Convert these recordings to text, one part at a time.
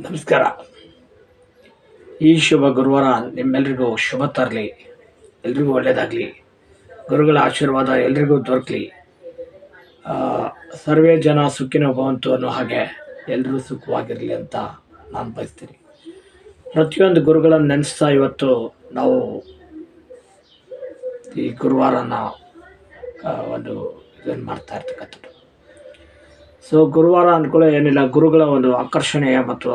ನಮಸ್ಕಾರ. ಈ ಶುಭ ಗುರುವಾರ ನಿಮ್ಮೆಲ್ರಿಗೂ ಶುಭ ತರಲಿ, ಎಲ್ರಿಗೂ ಒಳ್ಳೆಯದಾಗಲಿ, ಗುರುಗಳ ಆಶೀರ್ವಾದ ಎಲ್ರಿಗೂ ದೊರಕಲಿ. ಸರ್ವೇ ಜನ ಸುಖಿನೋ ಭವಂತು ಅನ್ನೋ ಹಾಗೆ ಎಲ್ಲರೂ ಸುಖವಾಗಿರಲಿ ಅಂತ ನಾನು ಬಯಸ್ತೀನಿ. ಪ್ರತಿಯೊಂದು ಗುರುಗಳನ್ನು ನೆನೆಸ್ತಾ ಇವತ್ತು ನಾವು ಈ ಗುರುವಾರನ ಒಂದು ಇದನ್ನು ಮಾಡ್ತಾ ಇರ್ತಕ್ಕಂಥದ್ದು. ಸೊ ಗುರುವಾರ ಅಂದ್ಕೊಳ್ಳೋ ಏನಿಲ್ಲ, ಗುರುಗಳ ಒಂದು ಆಕರ್ಷಣೆಯ ಮತ್ತು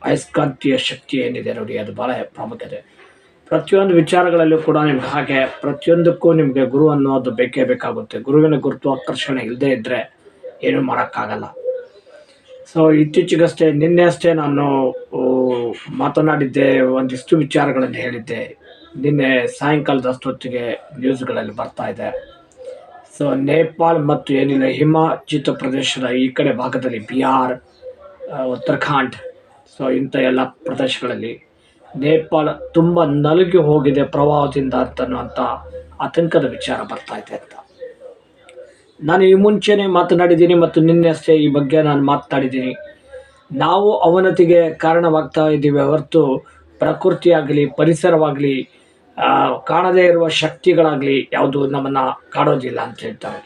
ಅಯಸ್ಕಾಂತೀಯ ಶಕ್ತಿ ಏನಿದೆ ನೋಡಿ, ಅದು ಭಾಳ ಪ್ರಾಮುಖ್ಯತೆ. ಪ್ರತಿಯೊಂದು ವಿಚಾರಗಳಲ್ಲೂ ಕೂಡ ನಿಮ್ಗೆ ಹಾಗೆ ಪ್ರತಿಯೊಂದಕ್ಕೂ ನಿಮಗೆ ಗುರು ಅನ್ನೋದು ಬೇಕೇ ಬೇಕಾಗುತ್ತೆ. ಗುರುವಿನ ಆಕರ್ಷಣೆ ಇಲ್ಲದೇ ಇದ್ದರೆ ಏನೂ ಮಾಡೋಕ್ಕಾಗಲ್ಲ. ಸೊ ಇತ್ತೀಚೆಗಷ್ಟೇ ನಿನ್ನೆ ಅಷ್ಟೇ ನಾನು ಮಾತನಾಡಿದ್ದೆ, ಒಂದಿಷ್ಟು ವಿಚಾರಗಳನ್ನು ಹೇಳಿದ್ದೆ. ನಿನ್ನೆ ಸಾಯಂಕಾಲದ ಅಷ್ಟೊತ್ತಿಗೆ ನ್ಯೂಸ್ಗಳಲ್ಲಿ ಬರ್ತಾ ಇದೆ. ಸೊ ನೇಪಾಳ ಮತ್ತು ಏನಿಲ್ಲ ಹಿಮಾಚಿತ ಪ್ರದೇಶದ ಈ ಕಡೆ ಭಾಗದಲ್ಲಿ ಬಿಹಾರ್, ಉತ್ತರಾಖಂಡ್, ಸೊ ಇಂಥ ಎಲ್ಲ ಪ್ರದೇಶಗಳಲ್ಲಿ ನೇಪಾಳ ತುಂಬ ನಲುಗಿ ಹೋಗಿದೆ ಪ್ರವಾಹದಿಂದ ಅಂತನ್ನುವಂಥ ಆತಂಕದ ವಿಚಾರ ಬರ್ತಾ ಇದೆ ಅಂತ ನಾನು ಈ ಮುಂಚೆನೇ ಮಾತನಾಡಿದ್ದೀನಿ ಮತ್ತು ನಿನ್ನೆ ಅಷ್ಟೇ ಈ ಬಗ್ಗೆ ನಾನು ಮಾತನಾಡಿದ್ದೀನಿ. ನಾವು ಅವನತಿಗೆ ಕಾರಣವಾಗ್ತಾ ಇದ್ದೀವಿ ಹೊರತು ಪ್ರಕೃತಿಯಾಗಲಿ ಪರಿಸರವಾಗಲಿ ಕಾಣದೇ ಇರುವ ಶಕ್ತಿಗಳಾಗಲಿ ಯಾವುದು ನಮ್ಮನ್ನು ಕಾಡೋದಿಲ್ಲ ಅಂತ ಹೇಳ್ತಾರೆ.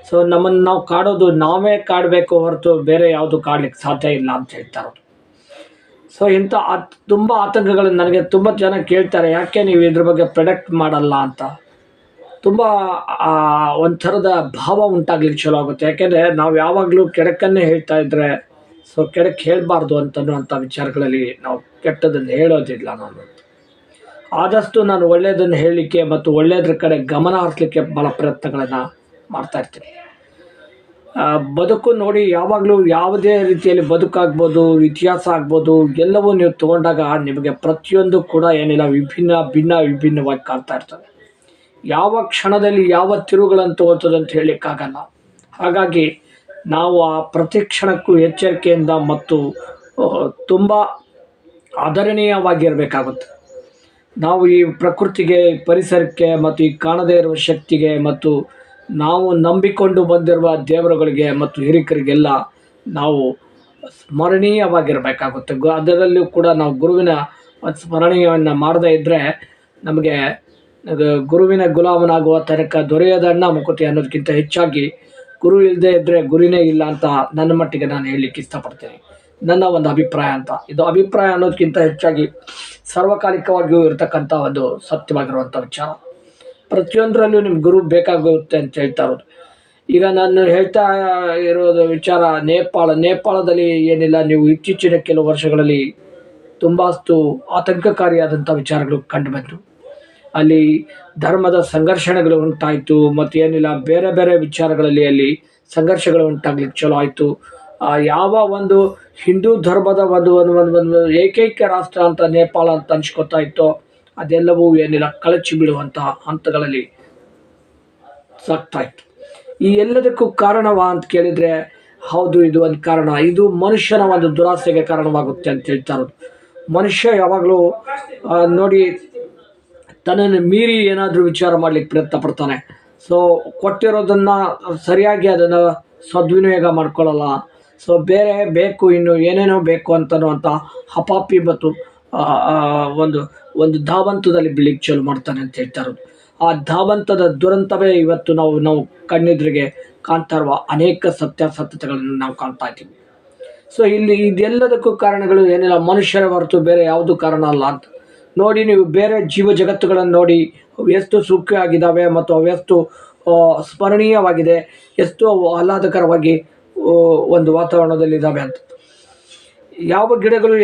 ಸೊ ನಮ್ಮನ್ನು ನಾವು ಕಾಡೋದು ನಾವೇ ಕಾಡಬೇಕು ಹೊರತು ಬೇರೆ ಯಾವುದು ಕಾಡ್ಲಿಕ್ಕೆ ಸಾಧ್ಯ ಇಲ್ಲ ಅಂತ ಹೇಳ್ತಾರೆ. ಸೊ ಇಂಥ ತುಂಬ ಆತಂಕಗಳನ್ನು ನನಗೆ ತುಂಬ ಜನ ಕೇಳ್ತಾರೆ, ಯಾಕೆ ನೀವು ಇದ್ರ ಬಗ್ಗೆ ಪ್ರೊಡಕ್ಟ್ ಮಾಡಲ್ಲ ಅಂತ. ತುಂಬ ಒಂಥರದ ಭಾವ ಉಂಟಾಗ್ಲಿಕ್ಕೆ ಚಲೋ ಆಗುತ್ತೆ. ಯಾಕೆಂದರೆ ನಾವು ಯಾವಾಗಲೂ ಕೆಡಕನ್ನೇ ಹೇಳ್ತಾ ಇದ್ದರೆ, ಸೊ ಕೆಡಕ್ಕೆ ಹೇಳಬಾರ್ದು ಅಂತನ್ನುವಂಥ ವಿಚಾರಗಳಲ್ಲಿ ನಾವು ಕೆಟ್ಟದನ್ನು ಹೇಳೋದಿಲ್ಲ. ನಾನು ಆದಷ್ಟು ನಾನು ಒಳ್ಳೆಯದನ್ನು ಹೇಳಲಿಕ್ಕೆ ಮತ್ತು ಒಳ್ಳೆಯದ್ರ ಕಡೆ ಗಮನ ಹರಿಸಲಿಕ್ಕೆ ಭಾಳ ಪ್ರಯತ್ನಗಳನ್ನು ಮಾಡ್ತಾ ಇರ್ತೀನಿ. ಬದುಕು ನೋಡಿ, ಯಾವಾಗಲೂ ಯಾವುದೇ ರೀತಿಯಲ್ಲಿ ಬದುಕಾಗ್ಬೋದು, ಇತಿಹಾಸ ಆಗ್ಬೋದು, ಎಲ್ಲವೂ ನೀವು ತೊಗೊಂಡಾಗ ನಿಮಗೆ ಪ್ರತಿಯೊಂದು ಕೂಡ ಏನಿಲ್ಲ ವಿಭಿನ್ನವಾಗಿ ಕಾಣ್ತಾ ಇರ್ತದೆ. ಯಾವ ಕ್ಷಣದಲ್ಲಿ ಯಾವ ತಿರುವುಗಳನ್ನು ತಗೋತದೆ ಅಂತ ಹೇಳಲಿಕ್ಕಾಗಲ್ಲ. ಹಾಗಾಗಿ ನಾವು ಆ ಪ್ರತಿ ಕ್ಷಣಕ್ಕೂ ಎಚ್ಚರಿಕೆಯಿಂದ ಮತ್ತು ತುಂಬ ಆದರಣೀಯವಾಗಿರಬೇಕಾಗುತ್ತೆ. ನಾವು ಈ ಪ್ರಕೃತಿಗೆ, ಪರಿಸರಕ್ಕೆ ಮತ್ತು ಈ ಕಾಣದೇ ಇರುವ ಶಕ್ತಿಗೆ ಮತ್ತು ನಾವು ನಂಬಿಕೊಂಡು ಬಂದಿರುವ ದೇವರುಗಳಿಗೆ ಮತ್ತು ಹಿರಿಕರಿಗೆಲ್ಲ ನಾವು ಸ್ಮರಣೀಯವಾಗಿರಬೇಕಾಗುತ್ತೆ. ಅದರಲ್ಲೂ ಕೂಡ ನಾವು ಗುರುವಿನ ಸ್ಮರಣೀಯವನ್ನು ಮಾಡದೇ ಇದ್ದರೆ ನಮಗೆ ಗುರುವಿನ ಗುಲಾಮನಾಗುವ ತನಕ ದೊರೆಯದಣ್ಣ ಮುಕುತಿ ಅನ್ನೋದಕ್ಕಿಂತ ಹೆಚ್ಚಾಗಿ ಗುರು ಇಲ್ಲದೆ ಇದ್ದರೆ ಗುರಿನೇ ಇಲ್ಲ ಅಂತ ನನ್ನ ಮಟ್ಟಿಗೆ ನಾನು ಹೇಳಲಿಕ್ಕೆ ಇಷ್ಟಪಡ್ತೇನೆ. ನನ್ನ ಒಂದು ಅಭಿಪ್ರಾಯ ಅಂತ. ಇದು ಅಭಿಪ್ರಾಯ ಅನ್ನೋದಕ್ಕಿಂತ ಹೆಚ್ಚಾಗಿ ಸರ್ವಕಾಲಿಕವಾಗಿಯೂ ಇರತಕ್ಕಂಥ ಒಂದು ಸತ್ಯವಾಗಿರುವಂಥ ವಿಚಾರ. ಪ್ರತಿಯೊಂದರಲ್ಲೂ ನಿಮ್ಮ ಗುರು ಬೇಕಾಗುತ್ತೆ ಅಂತ ಹೇಳ್ತಾ ಇರೋದು. ಈಗ ನಾನು ಹೇಳ್ತಾ ಇರೋದು ವಿಚಾರ ನೇಪಾಳದಲ್ಲಿ ಏನಿಲ್ಲ, ನೀವು ಇತ್ತೀಚಿನ ಕೆಲವು ವರ್ಷಗಳಲ್ಲಿ ತುಂಬಷ್ಟು ಆತಂಕಕಾರಿಯಾದಂಥ ವಿಚಾರಗಳು ಕಂಡುಬಂತು. ಅಲ್ಲಿ ಧರ್ಮದ ಸಂಘರ್ಷಣೆಗಳು ಉಂಟಾಯಿತು ಮತ್ತು ಏನಿಲ್ಲ ಬೇರೆ ಬೇರೆ ವಿಚಾರಗಳಲ್ಲಿ ಅಲ್ಲಿ ಸಂಘರ್ಷಗಳು ಉಂಟಾಗ್ಲಿಕ್ಕೆ ಚಲೋ ಆಯಿತು. ಯಾವ ಒಂದು ಹಿಂದೂ ಧರ್ಮದ ಒಂದು ಒಂದು ಒಂದು ಒಂದು ಏಕೈಕ ರಾಷ್ಟ್ರ ಅಂತ ನೇಪಾಳ ಅಂತ ಅನ್ಸ್ಕೊತಾ ಇತ್ತೋ ಅದೆಲ್ಲವೂ ಏನಿಲ್ಲ ಕಳಚಿ ಬೀಳುವಂತಹ ಹಂತಗಳಲ್ಲಿ ಸಾಗ್ತಾ ಇತ್ತು. ಈ ಎಲ್ಲದಕ್ಕೂ ಕಾರಣವಾ ಅಂತ ಕೇಳಿದರೆ, ಹೌದು, ಇದು ಒಂದು ಕಾರಣ. ಇದು ಮನುಷ್ಯನ ಒಂದು ದುರಾಸೆಗೆ ಕಾರಣವಾಗುತ್ತೆ ಅಂತ ಹೇಳ್ತಾ ಇರೋದು. ಮನುಷ್ಯ ಯಾವಾಗಲೂ ನೋಡಿ, ತನ್ನನ್ನು ಮೀರಿ ಏನಾದರೂ ವಿಚಾರ ಮಾಡಲಿಕ್ಕೆ ಪ್ರಯತ್ನ ಪಡ್ತಾನೆ. ಸೊ ಕೊಟ್ಟಿರೋದನ್ನು ಸರಿಯಾಗಿ ಅದನ್ನು ಸದ್ವಿನಿಯೋಗ ಮಾಡ್ಕೊಳ್ಳಲ್ಲ. ಸೊ ಬೇರೆ ಬೇಕು, ಇನ್ನು ಏನೇನೋ ಬೇಕು ಅಂತನ್ನುವಂಥ ಹಪಾಪಿ ಮತ್ತು ಒಂದು ಒಂದು ಧಾವಂತದಲ್ಲಿ ಬೀಳಿಗೆ ಚಾಲು ಮಾಡ್ತಾನೆ ಅಂತ ಹೇಳ್ತಾ ಇರೋದು. ಆ ಧಾವಂತದ ದುರಂತವೇ ಇವತ್ತು ನಾವು ಕಣ್ಣೆದುರಿಗೆ ಕಾಣ್ತಾ ಇರುವ ಅನೇಕ ಸತ್ಯಾಸತ್ಯತೆಗಳನ್ನು ನಾವು ಕಾಣ್ತಾ ಇದ್ದೀವಿ. ಸೊ ಇಲ್ಲಿ ಇದೆಲ್ಲದಕ್ಕೂ ಕಾರಣಗಳು ಏನಿಲ್ಲ, ಮನುಷ್ಯರ ಹೊರತು ಬೇರೆ ಯಾವುದು ಕಾರಣ ಅಲ್ಲ ಅಂತ ನೋಡಿ. ನೀವು ಬೇರೆ ಜೀವ ಜಗತ್ತುಗಳನ್ನು ನೋಡಿ, ಅವು ಎಷ್ಟು ಸುಖಿಯಾಗಿದ್ದಾವೆ ಮತ್ತು ಅವೆಷ್ಟು ಸ್ಮರಣೀಯವಾಗಿದೆ, ಎಷ್ಟು ಆಹ್ಲಾದಕರವಾಗಿ ಒಂದು ವಾತಾವರಣದಲ್ಲಿದ್ದಾವೆ ಅಂತ. ಯಾವ ಗಿಡಗಳು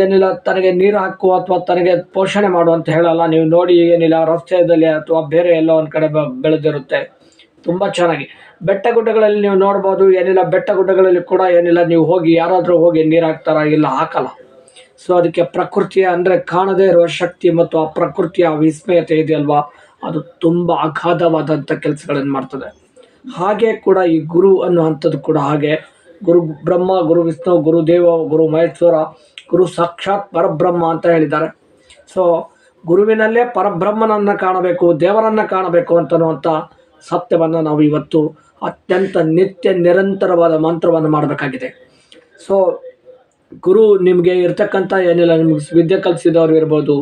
ಏನಿಲ್ಲ ತನಗೆ ನೀರು ಹಾಕುವ ಅಥವಾ ತನಗೆ ಪೋಷಣೆ ಮಾಡುವಂತ ಹೇಳಲ್ಲ. ನೀವು ನೋಡಿ, ಏನಿಲ್ಲ ರಸ್ತೆಯಲ್ಲಿ ಅಥವಾ ಬೇರೆ ಎಲ್ಲೋ ಒಂದು ಕಡೆ ಬೆಳೆದಿರುತ್ತೆ ತುಂಬ ಚೆನ್ನಾಗಿ. ಬೆಟ್ಟ ಗುಡ್ಡಗಳಲ್ಲಿ ನೀವು ನೋಡ್ಬೋದು, ಏನಿಲ್ಲ ಬೆಟ್ಟ ಗುಡ್ಡಗಳಲ್ಲಿ ಕೂಡ ಏನಿಲ್ಲ, ನೀವು ಹೋಗಿ ಯಾರಾದರೂ ಹೋಗಿ ನೀರು ಹಾಕ್ತಾರ? ಇಲ್ಲ, ಹಾಕಲ್ಲ. ಸೊ ಅದಕ್ಕೆ ಪ್ರಕೃತಿಯ ಅಂದರೆ ಕಾಣದೇ ಇರುವ ಶಕ್ತಿ ಮತ್ತು ಆ ಪ್ರಕೃತಿಯ ವಿಸ್ಮಯತೆ ಇದೆಯಲ್ವಾ, ಅದು ತುಂಬ ಅಗಾಧವಾದಂಥ ಕೆಲಸಗಳನ್ನು ಮಾಡ್ತದೆ. ಹಾಗೆ ಕೂಡ ಈ ಗುರು ಅನ್ನುವಂಥದ್ದು ಕೂಡ ಹಾಗೆ. ಗುರು ಬ್ರಹ್ಮ, ಗುರು ವಿಷ್ಣು, ಗುರುದೇವ, ಗುರು ಮಹೇಶ್ವರ, ಗುರು ಸಾಕ್ಷಾತ್ ಪರಬ್ರಹ್ಮ ಅಂತ ಹೇಳಿದ್ದಾರೆ. ಸೊ ಗುರುವಿನಲ್ಲೇ ಪರಬ್ರಹ್ಮನನ್ನು ಕಾಣಬೇಕು, ದೇವರನ್ನು ಕಾಣಬೇಕು ಅಂತನ್ನುವಂಥ ಸತ್ಯವನ್ನು ನಾವು ಇವತ್ತು ಅತ್ಯಂತ ನಿತ್ಯ ನಿರಂತರವಾದ ಮಂತ್ರವನ್ನು ಮಾಡಬೇಕಾಗಿದೆ. ಸೊ ಗುರು ನಿಮಗೆ ಇರ್ತಕ್ಕಂಥ ಏನಿಲ್ಲ, ನಿಮ್ಗೆ ವಿದ್ಯೆ ಕಲಿಸಿದವರು ಇರ್ಬೋದು,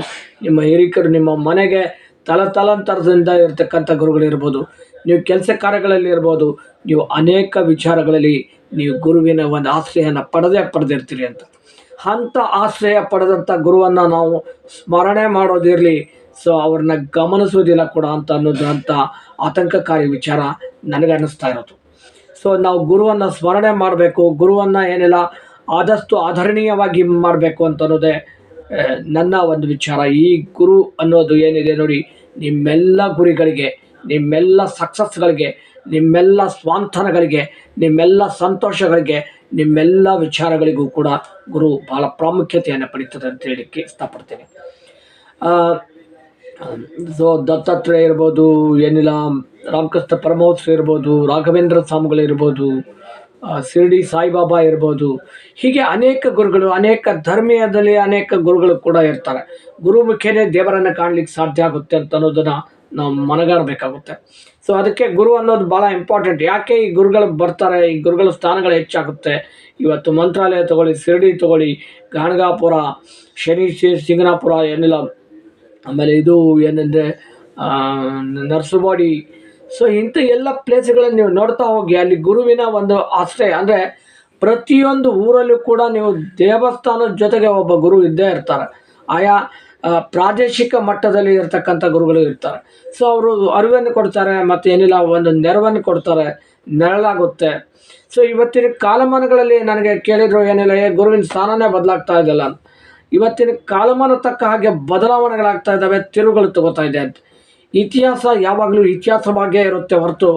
ನಿಮ್ಮ ಹಿರಿಕರು, ನಿಮ್ಮ ಮನೆಗೆ ತಲಾಂತರದಿಂದ ಇರ್ತಕ್ಕಂಥ ಗುರುಗಳು ಇರ್ಬೋದು, ನೀವು ಕೆಲಸ ಕಾರ್ಯಗಳಲ್ಲಿ ಇರ್ಬೋದು, ನೀವು ಅನೇಕ ವಿಚಾರಗಳಲ್ಲಿ ನೀವು ಗುರುವಿನ ಒಂದು ಆಶ್ರಯನ ಪಡೆದಿರ್ತೀರಿ ಅಂತ. ಅಂಥ ಆಶ್ರಯ ಪಡೆದಂಥ ಗುರುವನ್ನು ನಾವು ಸ್ಮರಣೆ ಮಾಡೋದಿರಲಿ, ಸೊ ಅವ್ರನ್ನ ಗಮನಿಸೋದಿಲ್ಲ ಕೂಡ ಅಂತ ಅನ್ನೋದು ಅಂತ ಆತಂಕಕಾರಿ ವಿಚಾರ ನನಗೆ ಅನ್ನಿಸ್ತಾ ಇರೋದು. ಸೊ ನಾವು ಗುರುವನ್ನು ಸ್ಮರಣೆ ಮಾಡಬೇಕು, ಗುರುವನ್ನು ಏನಿಲ್ಲ ಆದಷ್ಟು ಆಧರಣೀಯವಾಗಿ ಮಾಡಬೇಕು ಅಂತ ಅನ್ನೋದೇ ನನ್ನ ಒಂದು ವಿಚಾರ. ಈ ಗುರು ಅನ್ನೋದು ಏನಿದೆ ನೋಡಿ, ನಿಮ್ಮೆಲ್ಲ ಗುರಿಗಳಿಗೆ, ನಿಮ್ಮೆಲ್ಲ ಸಕ್ಸಸ್ಗಳಿಗೆ, ನಿಮ್ಮೆಲ್ಲ ಸ್ವಾಂತನಗಳಿಗೆ, ನಿಮ್ಮೆಲ್ಲ ಸಂತೋಷಗಳಿಗೆ, ನಿಮ್ಮೆಲ್ಲ ವಿಚಾರಗಳಿಗೂ ಕೂಡ ಗುರು ಬಹಳ ಪ್ರಾಮುಖ್ಯತೆಯನ್ನು ಪಡೀತದೆ ಅಂತ ಹೇಳಲಿಕ್ಕೆ ಇಷ್ಟಪಡ್ತೀನಿ. ಸೊ ದತ್ತಾತ್ರೇಯ ಇರ್ಬೋದು, ಏನಿಲ್ಲ ರಾಮಕೃಷ್ಣ ಪರಮಹಂಸರು ಇರ್ಬೋದು, ರಾಘವೇಂದ್ರ ಸ್ವಾಮಿಗಳಿರ್ಬೋದು, ಶಿರ್ಡಿ ಸಾಯಿಬಾಬಾ ಇರ್ಬೋದು, ಹೀಗೆ ಅನೇಕ ಗುರುಗಳು, ಅನೇಕ ಧರ್ಮೀಯದಲ್ಲಿ ಅನೇಕ ಗುರುಗಳು ಕೂಡ ಇರ್ತಾರೆ. ಗುರುಮುಖೇನೆ ದೇವರನ್ನು ಕಾಣಲಿಕ್ಕೆ ಸಾಧ್ಯ ಆಗುತ್ತೆ ಅಂತ ಅನ್ನೋದನ್ನು ನಾವು ಮನಗಾಣಬೇಕಾಗುತ್ತೆ. ಸೊ ಅದಕ್ಕೆ ಗುರು ಅನ್ನೋದು ಭಾಳ ಇಂಪಾರ್ಟೆಂಟ್. ಯಾಕೆ ಈ ಗುರುಗಳು ಬರ್ತಾರೆ, ಈ ಗುರುಗಳ ಸ್ಥಾನಗಳು ಹೆಚ್ಚಾಗುತ್ತೆ. ಇವತ್ತು ಮಂತ್ರಾಲಯ ತಗೊಳ್ಳಿ, ಶಿರ್ಡಿ ತಗೊಳ್ಳಿ, ಗಾಣಗಾಪುರ, ಶನಿ ಸಿಂಗನಾಪುರ, ಏನಿಲ್ಲ, ಆಮೇಲೆ ಇದು ಏನಂದರೆ ನರ್ಸುವಾಡಿ. ಸೊ ಇಂಥ ಎಲ್ಲ ಪ್ಲೇಸ್ಗಳನ್ನು ನೀವು ನೋಡ್ತಾ ಹೋಗಿ, ಅಲ್ಲಿ ಗುರುವಿನ ಒಂದು ಆಶ್ರಯ ಅಂದರೆ ಪ್ರತಿಯೊಂದು ಊರಲ್ಲೂ ಕೂಡ ನೀವು ದೇವಸ್ಥಾನದ ಜೊತೆಗೆ ಒಬ್ಬ ಗುರು ಇದ್ದೇ ಇರ್ತಾರೆ. ಆಯಾ ಪ್ರಾದೇಶಿಕ ಮಟ್ಟದಲ್ಲಿ ಇರ್ತಕ್ಕಂಥ ಗುರುಗಳು ಇರ್ತಾರೆ. ಸೊ ಅವರು ಅರಿವನ್ನು ಕೊಡ್ತಾರೆ, ಮತ್ತು ಏನಿಲ್ಲ ಒಂದು ನೆರವನ್ನು ಕೊಡ್ತಾರೆ, ನೆರಳಾಗುತ್ತೆ. ಸೊ ಇವತ್ತಿನ ಕಾಲಮಾನಗಳಲ್ಲಿ ನನಗೆ ಕೇಳಿದ್ರು, ಏನಿಲ್ಲ ಗುರುವಿನ ಸ್ಥಾನನೇ ಬದಲಾಗ್ತಾ ಇದೆಯಲ್ಲ. ಇವತ್ತಿನ ಕಾಲಮಾನ ತಕ್ಕ ಹಾಗೆ ಬದಲಾವಣೆಗಳಾಗ್ತಾ ಇದ್ದಾವೆ, ತಿರುಗಳು ತಗೋತಾ ಇದೆ ಅಂತ. ಇತಿಹಾಸ ಯಾವಾಗಲೂ ಇತಿಹಾಸವಾಗೇ ಇರುತ್ತೆ ಹೊರತು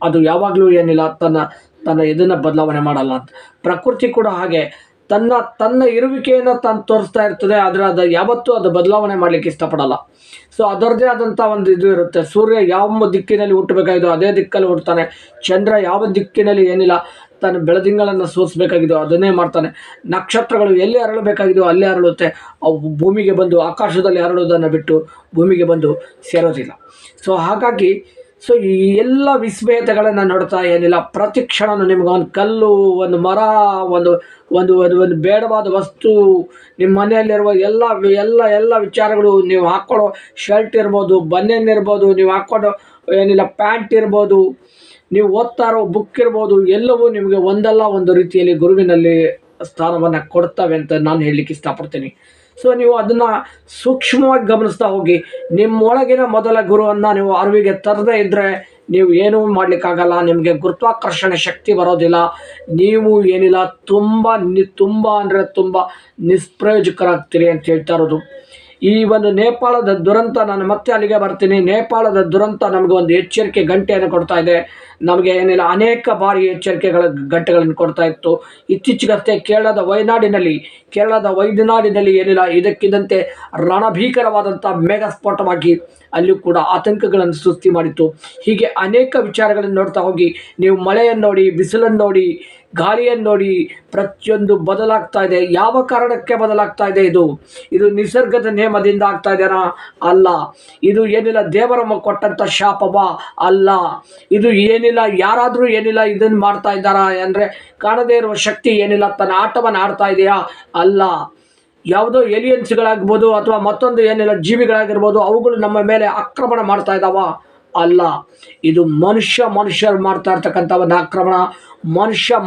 ಅದು ಯಾವಾಗಲೂ ಏನಿಲ್ಲ ತನ್ನ ಇದನ್ನು ಬದಲಾವಣೆ ಮಾಡಲ್ಲ ಅಂತ. ಪ್ರಕೃತಿ ಕೂಡ ಹಾಗೆ ತನ್ನ ಇರುವಿಕೆಯನ್ನು ತಾನು ತೋರಿಸ್ತಾ ಇರ್ತದೆ, ಆದರೆ ಅದು ಯಾವತ್ತೂ ಅದು ಬದಲಾವಣೆ ಮಾಡಲಿಕ್ಕೆ ಇಷ್ಟಪಡಲ್ಲ. ಸೊ ಅದರದ್ದೇ ಆದಂಥ ಒಂದು ಇದು ಇರುತ್ತೆ. ಸೂರ್ಯ ಯಾವ ದಿಕ್ಕಿನಲ್ಲಿ ಹುಟ್ಟಬೇಕಾಗಿದೋ ಅದೇ ದಿಕ್ಕಲ್ಲಿ ಹುಡ್ತಾನೆ. ಚಂದ್ರ ಯಾವ ದಿಕ್ಕಿನಲ್ಲಿ ಏನಿಲ್ಲ ತನ್ನ ಬೆಳದಿಂಗಳನ್ನು ಸೂಚಿಸಬೇಕಾಗಿದೋ ಅದನ್ನೇ ಮಾಡ್ತಾನೆ. ನಕ್ಷತ್ರಗಳು ಎಲ್ಲಿ ಅರಳಬೇಕಾಗಿದೋ ಅಲ್ಲೇ ಅರಳುತ್ತೆ. ಅವು ಭೂಮಿಗೆ ಬಂದು ಆಕಾಶದಲ್ಲಿ ಅರಳೋದನ್ನು ಬಿಟ್ಟು ಭೂಮಿಗೆ ಬಂದು ಸೇರೋದಿಲ್ಲ. ಸೊ ಹಾಗಾಗಿ ಈ ಎಲ್ಲ ವಿಸ್ಮಯತೆಗಳನ್ನು ನೋಡ್ತಾ ಏನಿಲ್ಲ, ಪ್ರತಿ ಕ್ಷಣನೂ ನಿಮ್ಗೆ ಒಂದು ಕಲ್ಲು, ಒಂದು ಮರ, ಒಂದು ಒಂದು ಒಂದು ಒಂದು ಬೇಡವಾದ ವಸ್ತು, ನಿಮ್ಮ ಮನೆಯಲ್ಲಿರುವ ಎಲ್ಲ ವಿಚಾರಗಳು, ನೀವು ಹಾಕ್ಕೊಳ್ಳೋ ಶರ್ಟ್ ಇರ್ಬೋದು, ಬನ್ಯನ್ ಇರ್ಬೋದು, ನೀವು ಹಾಕ್ಕೊಳ್ಳೋ ಏನಿಲ್ಲ ಪ್ಯಾಂಟ್ ಇರ್ಬೋದು, ನೀವು ಓದ್ತಾ ಇರೋ ಬುಕ್ ಇರ್ಬೋದು, ಎಲ್ಲವೂ ನಿಮಗೆ ಒಂದಲ್ಲ ಒಂದು ರೀತಿಯಲ್ಲಿ ಗುರುವಿನಲ್ಲಿ ಸ್ಥಾನವನ್ನು ಕೊಡ್ತವೆ ಅಂತ ನಾನು ಹೇಳಲಿಕ್ಕೆ ಇಷ್ಟಪಡ್ತೀನಿ. ಸೊ ನೀವು ಅದನ್ನು ಸೂಕ್ಷ್ಮವಾಗಿ ಗಮನಿಸ್ತಾ ಹೋಗಿ. ನಿಮ್ಮೊಳಗಿನ ಮೊದಲ ಗುರುವನ್ನು ನೀವು ಅರಿವಿಗೆ ತರದೇ ಇದ್ದರೆ ನೀವು ಏನೂ ಮಾಡಲಿಕ್ಕಾಗಲ್ಲ. ನಿಮಗೆ ಗುರುತ್ವಾಕರ್ಷಣೆ ಶಕ್ತಿ ಬರೋದಿಲ್ಲ. ನೀವು ಏನಿಲ್ಲ ತುಂಬ ಅಂದರೆ ತುಂಬ ನಿಷ್ಪ್ರಯೋಜಕರಾಗ್ತೀರಿ ಅಂತ ಹೇಳ್ತಾ ಇರೋದು. ಈ ಒಂದು ನೇಪಾಳದ ದುರಂತ, ನಾನು ಮತ್ತೆ ಅಲ್ಲಿಗೆ ಬರ್ತೀನಿ. ನೇಪಾಳದ ದುರಂತ ನಮಗೆ ಒಂದು ಎಚ್ಚರಿಕೆ ಗಂಟೆಯನ್ನು ಕೊಡ್ತಾ ಇದೆ. ನಮಗೆ ಏನಿಲ್ಲ ಅನೇಕ ಬಾರಿ ಎಚ್ಚರಿಕೆಗಳ ಗಂಟೆಗಳನ್ನು ಕೊಡ್ತಾ ಇತ್ತು. ಇತ್ತೀಚೆಗಷ್ಟೇ ಕೇರಳದ ವೈದ್ಯನಾಡಿನಲ್ಲಿ ಏನಿಲ್ಲ ಇದಕ್ಕಿದ್ದಂತೆ ರಣಭೀಕರವಾದಂಥ ಮೇಘಸ್ಫೋಟವಾಗಿ ಅಲ್ಲಿಯೂ ಕೂಡ ಆತಂಕಗಳನ್ನು ಸೃಷ್ಟಿ ಮಾಡಿತ್ತು. ಹೀಗೆ ಅನೇಕ ವಿಚಾರಗಳನ್ನು ನೋಡ್ತಾ ಹೋಗಿ, ನೀವು ಮಳೆಯನ್ನು ನೋಡಿ, ಬಿಸಿಲನ್ನು ನೋಡಿ, ಗಾಳಿಯನ್ನು ನೋಡಿ, ಪ್ರತಿಯೊಂದು ಬದಲಾಗ್ತಾ ಇದೆ. ಯಾವ ಕಾರಣಕ್ಕೆ ಬದಲಾಗ್ತಾ ಇದೆ? ಇದು ನಿಸರ್ಗದ ನೇಮದಿಂದ ಆಗ್ತಾ ಇದೆನಾ? ಅಲ್ಲ. ಇದು ಏನಿಲ್ಲ ದೇವರ ಕೊಟ್ಟಂಥ ಶಾಪವಾ? ಅಲ್ಲ. ಇದು ಏನಿಲ್ಲ ಯಾರಾದರೂ ಏನಿಲ್ಲ ಇದನ್ನು ಮಾಡ್ತಾ ಇದ್ದಾರಾ ಅಂದರೆ ಕಾಣದೇ ಇರುವ ಶಕ್ತಿ ಏನಿಲ್ಲ ತನ್ನ ಆಟವನ್ನು ಆಡ್ತಾ ಇದೆಯಾ? ಅಲ್ಲ. ಯಾವುದೋ ಏಲಿಯನ್ಸ್ಗಳಾಗ್ಬೋದು ಅಥವಾ ಮತ್ತೊಂದು ಏನಿಲ್ಲ ಜೀವಿಗಳಾಗಿರ್ಬೋದು, ಅವುಗಳು ನಮ್ಮ ಮೇಲೆ ಆಕ್ರಮಣ ಮಾಡ್ತಾ ಇದ್ದಾವ? ಅಲ್ಲ. ಇದು ಮನುಷ್ಯರು ಮಾಡ್ತಾ ಇರ್ತಕ್ಕಂಥ ಒಂದು ಆಕ್ರಮಣ.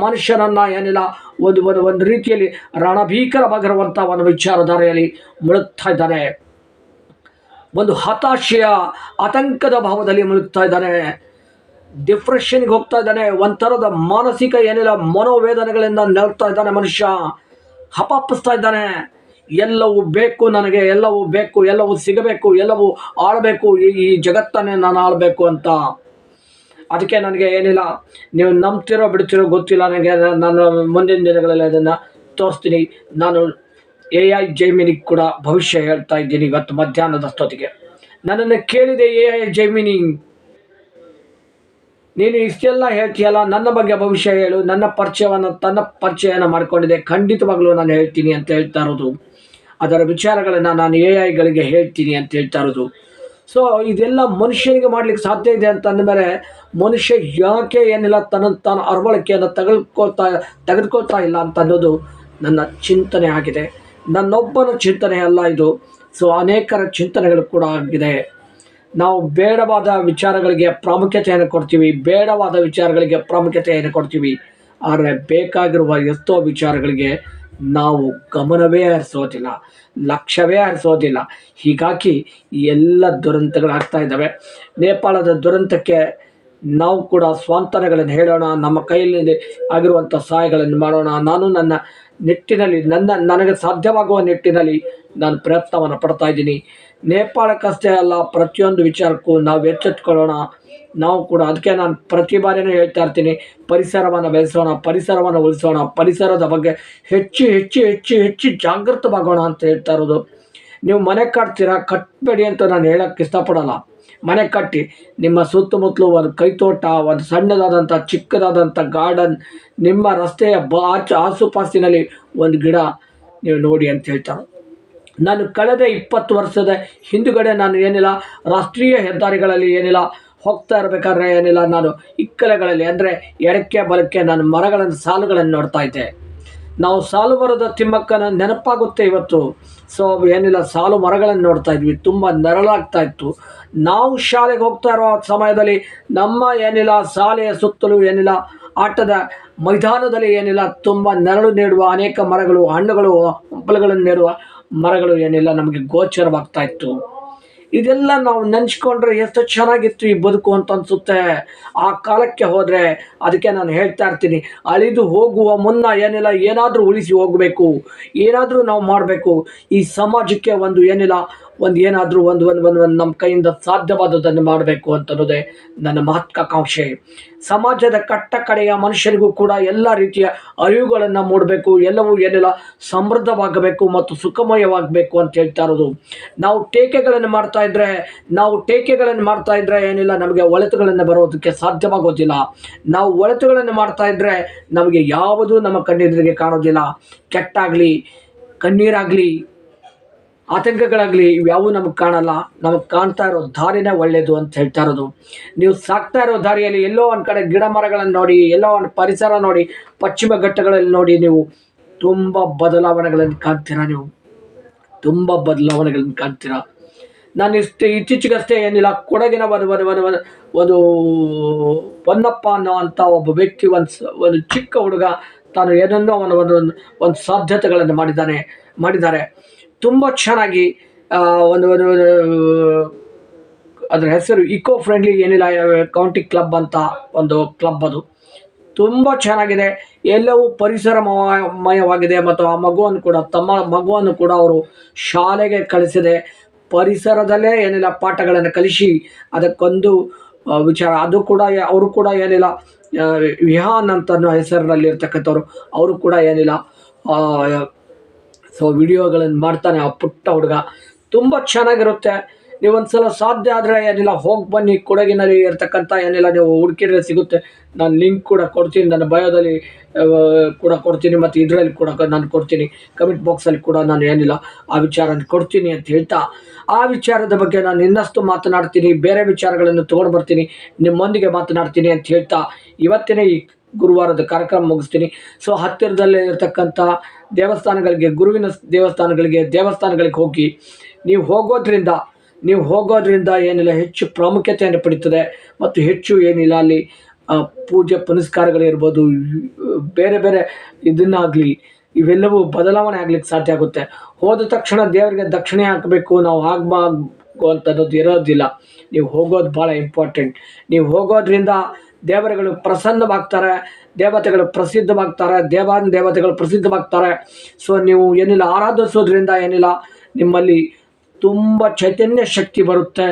ಮನುಷ್ಯನನ್ನು ಏನಿಲ್ಲ ಒಂದು ರೀತಿಯಲ್ಲಿ ರಣಭೀಕರವಾಗಿರುವಂಥ ಒಂದು ವಿಚಾರಧಾರೆಯಲ್ಲಿ ಮುಳುಗ್ತಾ ಇದ್ದಾನೆ. ಒಂದು ಹತಾಶೆಯ ಆತಂಕದ ಭಾವದಲ್ಲಿ ಮುಳುಗ್ತಾ ಇದ್ದಾನೆ. ಡಿಪ್ರೆಷನ್ಗೆ ಹೋಗ್ತಾ ಇದ್ದಾನೆ. ಒಂಥರದ ಮಾನಸಿಕ ಏನಿಲ್ಲ ಮನೋವೇದನೆಗಳಿಂದ ನರಳ್ತಾ ಇದ್ದಾನೆ. ಮನುಷ್ಯ ಹಪಾಪಿಸ್ತಾ ಇದ್ದಾನೆ. ಎಲ್ಲವೂ ಬೇಕು ನನಗೆ, ಎಲ್ಲವೂ ಬೇಕು, ಎಲ್ಲವೂ ಸಿಗಬೇಕು, ಎಲ್ಲವೂ ಆಳಬೇಕು, ಈ ಜಗತ್ತನ್ನೇ ನಾನು ಆಳಬೇಕು ಅಂತ. ಅದಕ್ಕೆ ನನಗೆ ಏನಿಲ್ಲ, ನೀವು ನಂಬ್ತಿರೋ ಬಿಡ್ತಿರೋ ಗೊತ್ತಿಲ್ಲ ನನಗೆ. ನಾನು ಮುಂದಿನ ದಿನಗಳಲ್ಲಿ ಅದನ್ನು ತೋರಿಸ್ತೀನಿ. ನಾನು AI ಜೈಮಿನಿಗೆ ಕೂಡ ಭವಿಷ್ಯ ಹೇಳ್ತಾ ಇದ್ದೀನಿ. ಇವತ್ತು ಮಧ್ಯಾಹ್ನದಷ್ಟೊತ್ತಿಗೆ ನನ್ನನ್ನು ಕೇಳಿದೆ, AI ಜೈಮಿನಿ ನೀನು ಇಷ್ಟೆಲ್ಲ ಹೇಳ್ತೀಯಲ್ಲ, ನನ್ನ ಬಗ್ಗೆ ಭವಿಷ್ಯ ಹೇಳು. ತನ್ನ ಪರಿಚಯನ ಮಾಡಿಕೊಂಡಿದೆ, ಖಂಡಿತವಾಗ್ಲೂ ನಾನು ಹೇಳ್ತೀನಿ ಅಂತ ಹೇಳ್ತಾ ಇರೋದು. ಅದರ ವಿಚಾರಗಳನ್ನು ನಾನು AI ಹೇಳ್ತೀನಿ ಅಂತ ಹೇಳ್ತಾ ಇರೋದು. ಸೊ ಇದೆಲ್ಲ ಮನುಷ್ಯನಿಗೆ ಮಾಡಲಿಕ್ಕೆ ಸಾಧ್ಯ ಇದೆ ಅಂತ ಅಂದಮೇಲೆ ಮನುಷ್ಯ ಯಾಕೆ ಏನಿಲ್ಲ ತಾನು ಅರವಳಿಕೆಯನ್ನು ತೆಗೆದುಕೊಳ್ತಾ ಇಲ್ಲ ಅಂತ ಅನ್ನೋದು ನನ್ನ ಚಿಂತನೆ ಆಗಿದೆ. ನನ್ನೊಬ್ಬನ ಚಿಂತನೆ ಅಲ್ಲ ಇದು. ಸೊ ಅನೇಕರ ಚಿಂತನೆಗಳು ಕೂಡ ಆಗಿದೆ. ನಾವು ಬೇಡವಾದ ವಿಚಾರಗಳಿಗೆ ಪ್ರಾಮುಖ್ಯತೆಯನ್ನು ಕೊಡ್ತೀವಿ, ಬೇಡವಾದ ವಿಚಾರಗಳಿಗೆ ಪ್ರಾಮುಖ್ಯತೆಯನ್ನು ಕೊಡ್ತೀವಿ. ಆದರೆ ಬೇಕಾಗಿರುವ ಎಷ್ಟೋ ವಿಚಾರಗಳಿಗೆ ನಾವು ಗಮನವೇ ಹರಿಸೋದಿಲ್ಲ, ಲಕ್ಷ್ಯವೇ ಹರಿಸೋದಿಲ್ಲ. ಹೀಗಾಗಿ ಈ ಎಲ್ಲ ದುರಂತಗಳಾಗ್ತಾ ಇದ್ದಾವೆ. ನೇಪಾಳದ ದುರಂತಕ್ಕೆ ನಾವು ಕೂಡ ಸ್ವಾಂತನಗಳನ್ನು ಹೇಳೋಣ, ನಮ್ಮ ಕೈಯಲ್ಲಿ ಆಗಿರುವಂಥ ಸಹಾಯಗಳನ್ನು ಮಾಡೋಣ. ನಾನು ನನ್ನ ನಿಟ್ಟಿನಲ್ಲಿ ನನಗೆ ಸಾಧ್ಯವಾಗುವ ನಿಟ್ಟಿನಲ್ಲಿ ನಾನು ಪ್ರಯತ್ನವನ್ನು ಪಡ್ತಾ ಇದ್ದೀನಿ. ನೇಪಾಳಕ್ಕಷ್ಟೇ ಅಲ್ಲ, ಪ್ರತಿಯೊಂದು ವಿಚಾರಕ್ಕೂ ನಾವು ಎಚ್ಚೆತ್ತುಕೊಳ್ಳೋಣ. ನಾವು ಕೂಡ ಅದಕ್ಕೆ ನಾನು ಪ್ರತಿ ಬಾರಿಯೂ ಹೇಳ್ತಾ ಇರ್ತೀನಿ, ಪರಿಸರವನ್ನು ಬೆಳೆಸೋಣ, ಪರಿಸರವನ್ನು ಉಳಿಸೋಣ, ಪರಿಸರದ ಬಗ್ಗೆ ಹೆಚ್ಚು ಹೆಚ್ಚು ಹೆಚ್ಚು ಹೆಚ್ಚು ಜಾಗೃತವಾಗೋಣ ಅಂತ ಹೇಳ್ತಾ ಇರೋದು. ನೀವು ಮನೆ ಕಟ್ತೀರಾ, ಕಟ್ಟಬೇಡಿ ಅಂತ ನಾನು ಹೇಳೋಕ್ಕೆ ಇಷ್ಟಪಡಲ್ಲ. ಮನೆ ಕಟ್ಟಿ, ನಿಮ್ಮ ಸುತ್ತಮುತ್ತಲು ಒಂದು ಕೈತೋಟ, ಒಂದು ಸಣ್ಣದಾದಂಥ ಚಿಕ್ಕದಾದಂಥ ಗಾರ್ಡನ್, ನಿಮ್ಮ ರಸ್ತೆಯ ಆಸುಪಾಸಿನಲ್ಲಿ ಒಂದು ಗಿಡ ನೀವು ನೋಡಿ ಅಂತ ಹೇಳ್ತಾರೆ. ನಾನು ಕಳೆದ 20 ವರ್ಷದ ಹಿಂದುಗಡೆ ನಾನು ಏನಿಲ್ಲ, ರಾಷ್ಟ್ರೀಯ ಹೆದ್ದಾರಿಗಳಲ್ಲಿ ಏನಿಲ್ಲ ಹೋಗ್ತಾ ಇರಬೇಕಾದ್ರೆ ಏನಿಲ್ಲ, ನಾನು ಇಕ್ಕಲಗಳಲ್ಲಿ ಅಂದರೆ ಎಡಕ್ಕೆ ಬಲಕ್ಕೆ ನಾನು ಮರಗಳನ್ನು ಸಾಲುಗಳನ್ನು ನೋಡ್ತಾ ಇದ್ದೆ. ನಾವು ಸಾಲು ಮರದ ತಿಮ್ಮಕ್ಕನ ನೆನಪಾಗುತ್ತೆ ಇವತ್ತು. ಸೊ ಏನಿಲ್ಲ, ಸಾಲು ಮರಗಳನ್ನು ನೋಡ್ತಾ ಇದ್ವಿ, ತುಂಬ ನೆರಳಾಗ್ತಾ ಇತ್ತು. ನಾವು ಶಾಲೆಗೆ ಹೋಗ್ತಾ ಇರೋ ಸಮಯದಲ್ಲಿ ನಮ್ಮ ಏನಿಲ್ಲ ಶಾಲೆಯ ಸುತ್ತಲೂ ಏನಿಲ್ಲ ಆಟದ ಮೈದಾನದಲ್ಲಿ ಏನಿಲ್ಲ ತುಂಬ ನೆರಳು ನೀಡುವ ಅನೇಕ ಮರಗಳು, ಹಣ್ಣುಗಳು, ಹಂಪಲುಗಳನ್ನು ನೀಡುವ ಮರಗಳು ಏನಿಲ್ಲ ನಮಗೆ ಗೋಚರವಾಗ್ತಾ ಇತ್ತು. ಇದೆಲ್ಲ ನಾವು ನೆನೆಸ್ಕೊಂಡ್ರೆ ಎಷ್ಟು ಚೆನ್ನಾಗಿತ್ತು ಈ ಬದುಕು ಅಂತ ಅನಿಸುತ್ತೆ. ಆ ಕಾಲಕ್ಕೆ ಹೋದರೆ ಅದಕ್ಕೆ ನಾನು ಹೇಳ್ತಾ ಇರ್ತೀನಿ, ಅಳಿದು ಹೋಗುವ ಮುನ್ನ ಏನಿಲ್ಲ ಏನಾದರೂ ಉಳಿಸಿ ಹೋಗಬೇಕು, ಏನಾದರೂ ನಾವು ಮಾಡಬೇಕು. ಈ ಸಮಾಜಕ್ಕೆ ಒಂದು ಏನಿಲ್ಲ ಒಂದು ಏನಾದರೂ ಒಂದು ಒಂದು ಒಂದು ಒಂದು ನಮ್ಮ ಕೈಯಿಂದ ಸಾಧ್ಯವಾದದನ್ನು ಮಾಡಬೇಕು ಅಂತನ್ನೋದೇ ನನ್ನ ಮಹತ್ವಾಕಾಂಕ್ಷೆ. ಸಮಾಜದ ಕಟ್ಟ ಕಡೆಯ ಮನುಷ್ಯರಿಗೂ ಕೂಡ ಎಲ್ಲ ರೀತಿಯ ಅರಿವುಗಳನ್ನು ಮೂಡಬೇಕು, ಎಲ್ಲವೂ ಏನಿಲ್ಲ ಸಮೃದ್ಧವಾಗಬೇಕು ಮತ್ತು ಸುಖಮಯವಾಗಬೇಕು ಅಂತ ಹೇಳ್ತಾ ಇರೋದು. ನಾವು ಟೇಕೆಗಳನ್ನು ಮಾಡ್ತಾ ಇದ್ದರೆ ಏನಿಲ್ಲ ನಮಗೆ ಒಳಿತುಗಳನ್ನು ಬರೋದಕ್ಕೆ ಸಾಧ್ಯವಾಗೋದಿಲ್ಲ. ನಾವು ಒಳಿತುಗಳನ್ನು ಮಾಡ್ತಾ ಇದ್ದರೆ ನಮಗೆ ಯಾವುದೂ ನಮ್ಮ ಕಣ್ಣೆದುರಿಗೆ ಕಾಣೋದಿಲ್ಲ. ಕೆಟ್ಟಾಗಲಿ, ಕಣ್ಣೀರಾಗಲಿ, ಆತಂಕಗಳಾಗಲಿ ಇವ್ಯಾವೂ ನಮಗೆ ಕಾಣಲ್ಲ. ನಮಗೆ ಕಾಣ್ತಾ ಇರೋ ದಾರಿನೇ ಒಳ್ಳೆಯದು ಅಂತ ಹೇಳ್ತಾ ಇರೋದು. ನೀವು ಸಾಕ್ತಾ ಇರೋ ದಾರಿಯಲ್ಲಿ ಎಲ್ಲೋ ಒಂದು ಕಡೆ ಗಿಡ ಮರಗಳನ್ನು ನೋಡಿ, ಎಲ್ಲೋ ಒಂದು ಪರಿಸರ ನೋಡಿ, ಪಶ್ಚಿಮ ಘಟ್ಟಗಳಲ್ಲಿ ನೋಡಿ, ನೀವು ತುಂಬ ಬದಲಾವಣೆಗಳನ್ನು ಕಾಣ್ತೀರಾ. ತುಂಬ ಬದಲಾವಣೆಗಳನ್ನು ಕಾಣ್ತೀರಾ. ನಾನು ಇತ್ತೀಚೆಗಷ್ಟೇ ಏನಿಲ್ಲ ಕೊಡಗಿನ ಒಂದು ಹೊನ್ನಪ್ಪ ಅನ್ನೋ ಅಂಥ ಒಬ್ಬ ವ್ಯಕ್ತಿ, ಒಂದು ಚಿಕ್ಕ ಹುಡುಗ, ತಾನು ಏನನ್ನೋ ಒಂದು ಸಾಧ್ಯತೆಗಳನ್ನು ಮಾಡಿದ್ದಾರೆ. ತುಂಬ ಚೆನ್ನಾಗಿ ಒಂದು ಅದರ ಹೆಸರು ಇಕೋ ಫ್ರೆಂಡ್ಲಿ ಏನಿಲ್ಲ ಕೌಂಟಿ ಕ್ಲಬ್ ಅಂತ ಒಂದು ಕ್ಲಬ್. ಅದು ತುಂಬ ಚೆನ್ನಾಗಿದೆ, ಎಲ್ಲವೂ ಪರಿಸರಮಯವಾಗಿದೆ. ಮತ್ತು ಆ ಮಗುವನ್ನು ಕೂಡ ಅವರು ಶಾಲೆಗೆ ಕಳಿಸಿದೆ. ಪರಿಸರದಲ್ಲೇ ಏನಿಲ್ಲ ಪಾಠಗಳನ್ನು ಕಲಿಸಿ ಅದಕ್ಕೊಂದು ವಿಚಾರ, ಅದು ಕೂಡ ಅವರು ಕೂಡ ಏನಿಲ್ಲ ವಿಹಾನ್ ಅಂತ ಹೆಸರಿನಲ್ಲಿ ಇರ್ತಕ್ಕಂಥವ್ರು, ಅವರು ಕೂಡ ಏನಿಲ್ಲ ಸೊ ವಿಡಿಯೋಗಳನ್ನು ಮಾಡ್ತಾನೆ. ಆ ಪುಟ್ಟ ಹುಡುಗ ತುಂಬ ಚೆನ್ನಾಗಿರುತ್ತೆ. ನೀವೊಂದ್ಸಲ ಸಾಧ್ಯ ಆದರೆ ಏನಿಲ್ಲ ಹೋಗಿ ಬನ್ನಿ. ಕೊಡಗಿನಲ್ಲಿ ಇರ್ತಕ್ಕಂಥ ಏನಿಲ್ಲ ನೀವು ಹುಡುಕಿದ್ರೆ ಸಿಗುತ್ತೆ. ನಾನು ಲಿಂಕ್ ಕೂಡ ಕೊಡ್ತೀನಿ, ನನ್ನ ಬಯೋದಲ್ಲಿ ಕೂಡ ಕೊಡ್ತೀನಿ, ಮತ್ತು ಇದರಲ್ಲಿ ಕೂಡ ನಾನು ಕೊಡ್ತೀನಿ, ಕಮೆಂಟ್ ಬಾಕ್ಸಲ್ಲಿ ಕೂಡ ನಾನು ಏನಿಲ್ಲ ಆ ವಿಚಾರನ ಕೊಡ್ತೀನಿ ಅಂತ ಹೇಳ್ತಾ, ಆ ವಿಚಾರದ ಬಗ್ಗೆ ನಾನು ಇನ್ನಷ್ಟು ಮಾತನಾಡ್ತೀನಿ, ಬೇರೆ ವಿಚಾರಗಳನ್ನು ತೊಗೊಂಡು ಬರ್ತೀನಿ, ನಿಮ್ಮೊಂದಿಗೆ ಮಾತನಾಡ್ತೀನಿ ಅಂತ ಹೇಳ್ತಾ ಇವತ್ತಿನ ಈ ಗುರುವಾರದ ಕಾರ್ಯಕ್ರಮ ಮುಗಿಸ್ತೀನಿ. ಸೊ ಹತ್ತಿರದಲ್ಲೇ ಇರತಕ್ಕಂಥ ದೇವಸ್ಥಾನಗಳಿಗೆ, ಗುರುವಿನ ದೇವಸ್ಥಾನಗಳಿಗೆ ಹೋಗಿ ನೀವು ಹೋಗೋದ್ರಿಂದ ಏನಿಲ್ಲ ಹೆಚ್ಚು ಪ್ರಾಮುಖ್ಯತೆಯನ್ನು ಪಡೀತದೆ. ಮತ್ತು ಹೆಚ್ಚು ಏನಿಲ್ಲ ಅಲ್ಲಿ ಪೂಜೆ ಪುನಸ್ಕಾರಗಳಿರ್ಬೋದು, ಬೇರೆ ಬೇರೆ ಇದನ್ನಾಗಲಿ ಇವೆಲ್ಲವೂ ಬದಲಾವಣೆ ಆಗ್ಲಿಕ್ಕೆ ಸಾಧ್ಯ ಆಗುತ್ತೆ. ಹೋದ ತಕ್ಷಣ ದೇವರಿಗೆ ದಕ್ಷಿಣೆ ಹಾಕಬೇಕು, ನಾವು ಆಗಬೇಕು ಅಂತನ್ನೋದು ಇರೋದಿಲ್ಲ. ನೀವು ಹೋಗೋದು ಭಾಳ ಇಂಪಾರ್ಟೆಂಟ್. ನೀವು ಹೋಗೋದ್ರಿಂದ ದೇವರುಗಳು ಪ್ರಸನ್ನವಾಗ್ತಾರೆ, ದೇವತೆಗಳು ಪ್ರಸಿದ್ಧವಾಗ್ತಾರೆ. ಸೊ ನೀವು ಏನಿಲ್ಲ ಆರಾಧಿಸೋದ್ರಿಂದ ಏನಿಲ್ಲ ನಿಮ್ಮಲ್ಲಿ ತುಂಬ ಚೈತನ್ಯ ಶಕ್ತಿ ಬರುತ್ತೆ.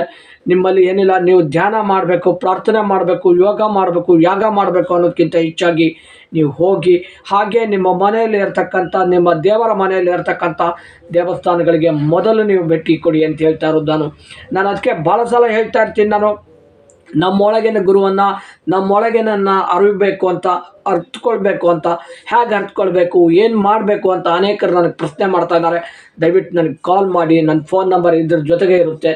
ನಿಮ್ಮಲ್ಲಿ ಏನಿಲ್ಲ ನೀವು ಧ್ಯಾನ ಮಾಡಬೇಕು, ಪ್ರಾರ್ಥನೆ ಮಾಡಬೇಕು, ಯೋಗ ಮಾಡಬೇಕು, ಯಾಗ ಮಾಡಬೇಕು ಅನ್ನೋದಕ್ಕಿಂತ ಹೆಚ್ಚಾಗಿ ನೀವು ಹೋಗಿ ಹಾಗೆ ನಿಮ್ಮ ಮನೆಯಲ್ಲಿ ಇರ್ತಕ್ಕಂಥ, ನಿಮ್ಮ ದೇವರ ಮನೆಯಲ್ಲಿ ಇರ್ತಕ್ಕಂಥ ದೇವಸ್ಥಾನಗಳಿಗೆ ಮೊದಲು ನೀವು ಭೇಟಿ ಕೊಡಿ ಅಂತ ಹೇಳ್ತಾ ಇರೋದು. ನಾನು ಅದಕ್ಕೆ ಭಾಳ ಸಲ ಹೇಳ್ತಾ ಇರ್ತೀನಿ, ನಾನು ನಮ್ಮೊಳಗಿನ ಗುರುವನ್ನು, ನಮ್ಮೊಳಗಿನನ್ನು ಅರ್ಥಕೊಳ್ಬೇಕು ಅಂತ, ಹೇಗೆ ಅರ್ಥಕೊಳ್ಬೇಕು, ಏನು ಮಾಡಬೇಕು ಅಂತ ಅನೇಕರು ನನಗೆ ಪ್ರಶ್ನೆ ಮಾಡ್ತಾ ಇದ್ದಾರೆ. ದಯವಿಟ್ಟು ನನಗೆ ಕಾಲ್ ಮಾಡಿ, ನನ್ನ ಫೋನ್ ನಂಬರ್ ಇದ್ರ ಜೊತೆಗೆ ಇರುತ್ತೆ.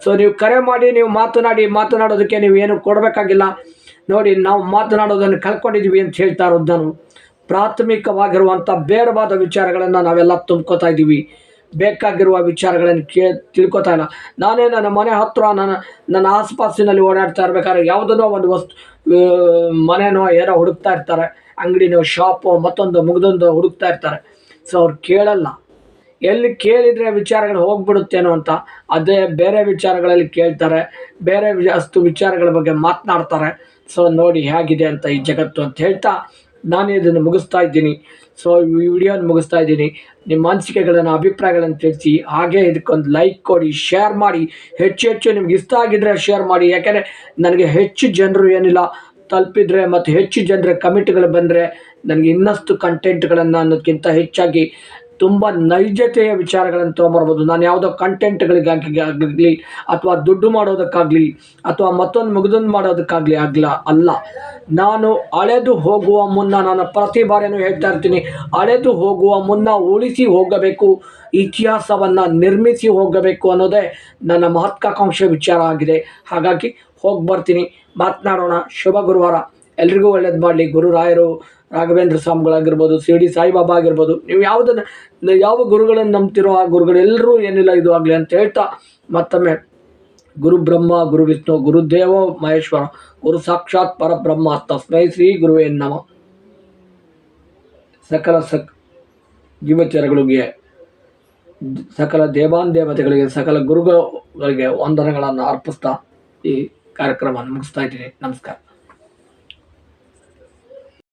ಸೊ ನೀವು ಕರೆ ಮಾಡಿ, ನೀವು ಮಾತನಾಡೋದಕ್ಕೆ ನೀವು ಏನು ಕೊಡಬೇಕಾಗಿಲ್ಲ. ನೋಡಿ, ನಾವು ಮಾತನಾಡೋದನ್ನು ಕಳ್ಕೊಂಡಿದ್ದೀವಿ ಅಂತ ಹೇಳ್ತಾ ಇರೋದು. ನಾನು ಪ್ರಾಥಮಿಕವಾಗಿರುವಂಥ ಬೇಡವಾದ ವಿಚಾರಗಳನ್ನು ನಾವೆಲ್ಲ ತುಂಬ್ಕೋತಾ ಇದ್ದೀವಿ. ಬೇಕಾಗಿರುವ ವಿಚಾರಗಳನ್ನು ತಿಳ್ಕೊತಾ ಇಲ್ಲ. ನಾನೇ ನನ್ನ ಮನೆ ಹತ್ತಿರ ನನ್ನ ಆಸುಪಾಸಿನಲ್ಲಿ ಓಡಾಡ್ತಾ ಇರ್ಬೇಕಾದ್ರೆ ಯಾವುದನ್ನೋ ಒಂದು ವಸ್ತು, ಮನೆನೋ ಏನೋ ಹುಡುಕ್ತಾ ಇರ್ತಾರೆ, ಅಂಗಡಿನೋ ಶಾಪೋ ಮತ್ತೊಂದು ಮುಗ್ದೊಂದು ಹುಡುಕ್ತಾ ಇರ್ತಾರೆ. ಸೊ ಅವ್ರು ಕೇಳಲ್ಲ. ಎಲ್ಲಿ ಕೇಳಿದರೆ ವಿಚಾರಗಳು ಹೋಗ್ಬಿಡುತ್ತೇನೋ ಅಂತ ಅದೇ ಬೇರೆ ವಿಚಾರಗಳಲ್ಲಿ ಕೇಳ್ತಾರೆ, ಬೇರೆ ಅಷ್ಟು ವಿಚಾರಗಳ ಬಗ್ಗೆ ಮಾತನಾಡ್ತಾರೆ. ಸೊ ನೋಡಿ ಹೇಗಿದೆ ಅಂತ ಈ ಜಗತ್ತು ಅಂತ ಹೇಳ್ತಾ ನಾನು ಇದನ್ನು ಮುಗಿಸ್ತಾ ಇದ್ದೀನಿ. ಸೊ ಈ ವಿಡಿಯೋನ ಮುಗಿಸ್ತಾ ಇದ್ದೀನಿ. ನಿಮ್ಮ ಅನಿಸಿಕೆಗಳನ್ನು, ಅಭಿಪ್ರಾಯಗಳನ್ನು ತಿಳಿಸಿ. ಹಾಗೆ ಇದಕ್ಕೊಂದು ಲೈಕ್ ಕೊಡಿ, ಶೇರ್ ಮಾಡಿ. ಹೆಚ್ಚು ನಿಮ್ಗೆ ಇಷ್ಟ ಆಗಿದ್ದರೆ ಶೇರ್ ಮಾಡಿ. ಯಾಕೆಂದರೆ ನನಗೆ ಹೆಚ್ಚು ಜನರು ಏನಿಲ್ಲ ತಲುಪಿದರೆ ಮತ್ತು ಹೆಚ್ಚು ಜನರ ಕಮೆಂಟ್ಗಳು ಬಂದರೆ ನನಗೆ ಇನ್ನಷ್ಟು ಕಂಟೆಂಟ್ಗಳನ್ನು ಅನ್ನೋದಕ್ಕಿಂತ ಹೆಚ್ಚಾಗಿ ತುಂಬ ನೈಜತೆಯ ವಿಚಾರಗಳನ್ನು ತೊಗೊಂಬರ್ಬೋದು. ನಾನು ಯಾವುದೋ ಕಂಟೆಂಟ್ಗಳಿಗಾಗಲಿ ಅಥವಾ ದುಡ್ಡು ಮಾಡೋದಕ್ಕಾಗಲಿ ಅಥವಾ ಮತ್ತೊಂದು ಮುಗಿದೊಂದು ಮಾಡೋದಕ್ಕಾಗಲಿ ಅಲ್ಲ. ನಾನು ಅಳೆದು ಹೋಗುವ ಮುನ್ನ, ನಾನು ಪ್ರತಿ ಬಾರಿಯೂ ಹೇಳ್ತಾ ಇರ್ತೀನಿ, ಅಳೆದು ಹೋಗುವ ಮುನ್ನ ಉಳಿಸಿ ಹೋಗಬೇಕು, ಇತಿಹಾಸವನ್ನು ನಿರ್ಮಿಸಿ ಹೋಗಬೇಕು ಅನ್ನೋದೇ ನನ್ನ ಮಹತ್ವಾಕಾಂಕ್ಷೆ ವಿಚಾರ ಆಗಿದೆ. ಹಾಗಾಗಿ ಹೋಗಿ ಬರ್ತೀನಿ, ಮಾತನಾಡೋಣ. ಶುಭ ಗುರುವಾರ. ಎಲ್ರಿಗೂ ಒಳ್ಳೇದು ಮಾಡಲಿ. ಗುರುರಾಯರು ರಾಘವೇಂದ್ರ ಸ್ವಾಮಿಗಳಾಗಿರ್ಬೋದು, ಶಿರಡಿ ಸಾಯಿಬಾಬಾ ಆಗಿರ್ಬೋದು, ನೀವು ಯಾವ ಗುರುಗಳನ್ನು ನಂಬ್ತಿರೋ ಆ ಗುರುಗಳೆಲ್ಲರೂ ಏನಿಲ್ಲ ಇದು ಆಗಲಿ ಅಂತ ಹೇಳ್ತಾ ಮತ್ತೊಮ್ಮೆ ಗುರು ಬ್ರಹ್ಮ ಗುರು ವಿಷ್ಣು ಗುರುದೇವೋ ಮಹೇಶ್ವರ ಗುರು ಸಾಕ್ಷಾತ್ ಪರಬ್ರಹ್ಮ ತಸ್ಮೈ ಶ್ರೀ ಗುರುವೇ ನಮಃ. ಸಕಲ ಜೀವಚರಗಳಿಗೆ, ಸಕಲ ದೇವಾನುದೇವತೆಗಳಿಗೆ, ಸಕಲ ಗುರುಗಳಿಗೆ ವಂದನೆಗಳನ್ನು ಅರ್ಪಿಸ್ತಾ ಈ ಕಾರ್ಯಕ್ರಮ ಮುಗಿಸ್ತಾ ಇದ್ದೀನಿ. ನಮಸ್ಕಾರ.